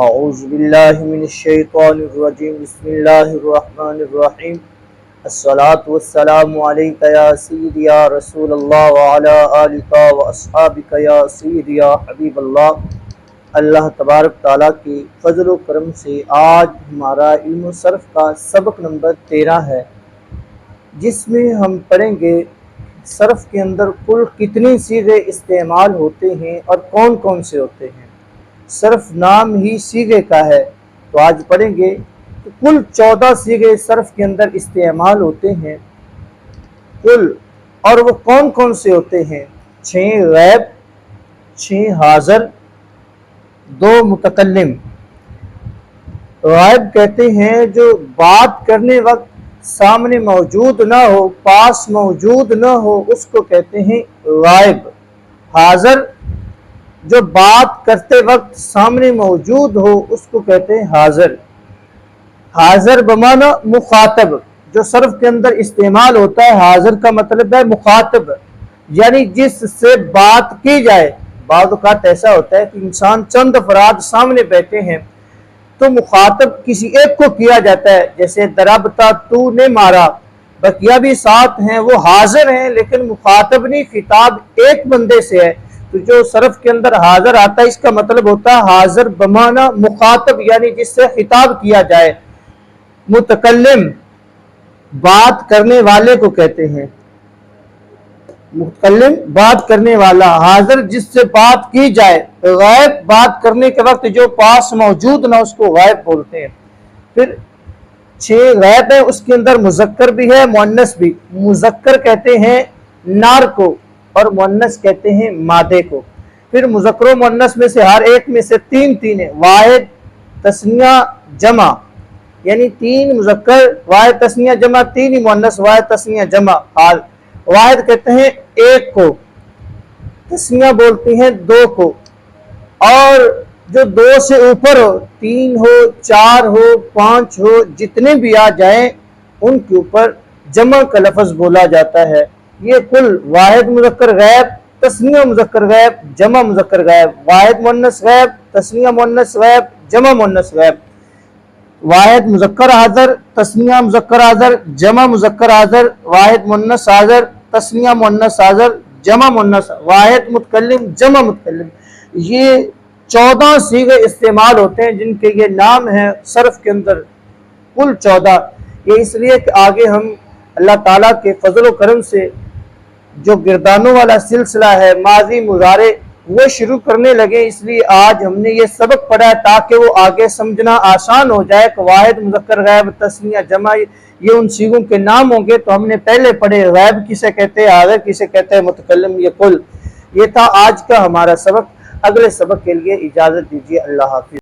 औज़ुबिल्लाहि मिनश्शैतानिर्रजीम बिस्मिल्लाहिर्रहमानिर्रहीम अस्सलातु वस्सलामु अलैका या सय्यदी या रसूलल्लाह व अला आलिका व अस्हाबिका या सय्यदी या हबीबल्लाह। अल्लाह तबारक ताला के फजल व करम से आज हमारा इल्म सर्फ का सबक नंबर 13 है, जिसमें हम पढ़ेंगे सर्फ के अंदर कुल कितने सीगे इस्तेमाल होते हैं और कौन कौन से होते हैं। सर्फ नाम ही सीगे का है, तो आज पढ़ेंगे कि कुल 14 सीगे सर्फ के अंदर इस्तेमाल होते हैं कुल, और वो कौन कौन से होते हैं। 6 गैब, 6 हाज़िर, 2 मुतकल्लिम। गैब कहते हैं जो बात करने वक्त सामने मौजूद ना हो, पास मौजूद ना हो, उसको कहते हैं गायब। हाज़िर जो बात करते वक्त सामने मौजूद हो, उसको कहते हैं हाज़िर। हाज़िर बमाना मुखातब, जो सर्फ के अंदर इस्तेमाल होता है। हाज़िर का मतलब है मुखातब, यानी जिससे बात की जाए। बाद औक़ात ऐसा होता है कि इंसान चंद अफराद सामने बैठे हैं तो मुखातब किसी एक को किया जाता है, जैसे दरबता, तूने मारा, बकिया भी साथ हैं, वो हाज़िर हैं, लेकिन मुखातब नहीं, खिताब एक बंदे से है। तो जो सर्फ के अंदर हाज़िर आता है, इसका मतलब होता है हाज़िर बमाना मुखातब, यानी जिससे खिताब किया जाए। मुतकल्लिम बात करने वाले को कहते हैं, मुतकल्लिम बात करने वाला। हाज़िर जिससे बात की जाए। गायब बात करने के वक्त जो पास मौजूद ना, उसको गायब बोलते हैं। फिर 6 गैब है, उसके अंदर मुज़क्कर भी है, मुअन्नस भी। मुज़क्कर कहते हैं नार को और मुअन्नस कहते हैं मादे को। फिर मुज़क्कर मुअन्नस में से हर एक में से 3 है। वाहिद, तस्निया, जमा, यानी 3 मुज़क्कर, वाहिद, तस्निया, जमा, 3 ही मुअन्नस, वाहिद, तस्निया, जमा। हाल वाहिद कहते हैं 1 को, तस्निया बोलती हैं 2 को, और जो 2 से ऊपर हो, 3 हो, 4 हो, 5 हो, जितने भी आ जाएं उनके ऊपर जमा का लफ्ज़ बोला जाता है। ये कुल वाहिद मुज़क्कर गैब, तस्निया मुज़क्कर गैब, जमा मुज़क्कर गैब। वाहिद मुअन्नस गैब, तस्निया मुअन्नस गैब, जमा मुअन्नस गैब। वाहिद मुज़क्कर हाज़िर, तस्निया मुज़क्कर हाज़िर, जमा मुज़क्कर हाज़िर, वाहिद मुअन्नस हाज़िर, तस्निया मुअन्नस हाज़िर, जमा मुअन्नस, वाहिद मुतकल्लिम, जमा मुतकल्लिम। ये 14 सीगे इस्तेमाल होते हैं, जिनके ये नाम है सर्फ के अंदर कुल 14। ये इसलिए कि आगे हम अल्लाह ताला के फजल व करम से जो गिरदानों वाला सिलसिला है, माजी मुजारे, वो शुरू करने लगे, इसलिए आज हमने ये सबक पढ़ा है ताकि वो आगे समझना आसान हो जाए। वाहिद मुज़क्कर गैब, तस्निया, जमा, ये उन सीगों के नाम होंगे। तो हमने पहले पढ़े गैब किसे कहते हैं, हाज़िर किसे कहते हैं, मुतकल्लिम, ये कुल। ये था आज का हमारा सबक। अगले सबक के लिए इजाज़त दीजिए। अल्लाह हाफ़िज़।